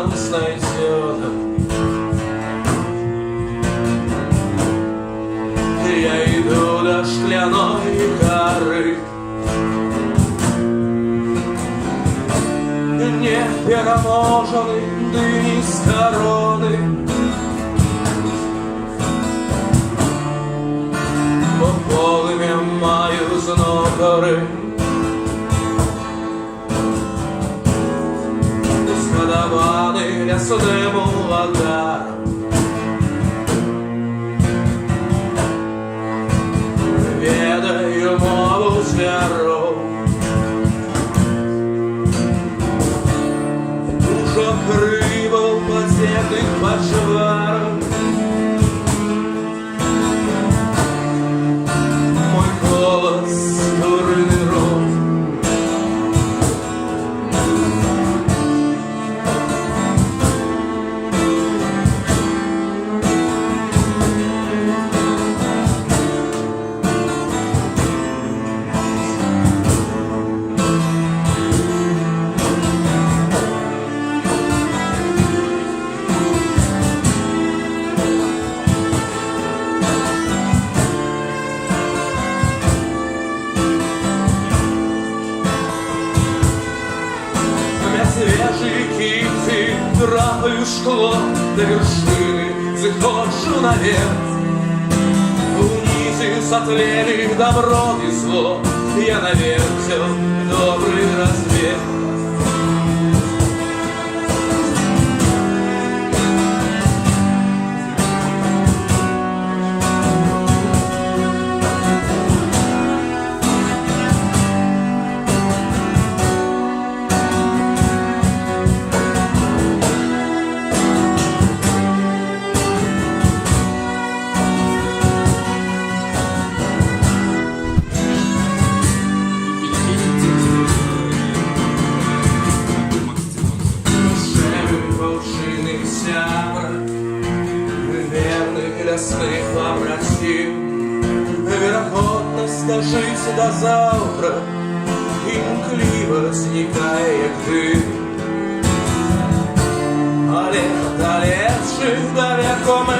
шанс найдет. Я иду до шкляной горы, не переможены дыни с короны. По полымя маю знокори, згадаваний рясним ударом. Ведаю мову звіров, душа рыба в подземных почварах. Мой голос дурный рот, свежие кипы, трапаю шкло до вершины, захожу наверх. Вниз сотлели добро и зло, я наверх взял добрый рассвет. Верных лесных побратим, вероятность дожить до завтра, инкливо сникает дым. А лет, далеко мы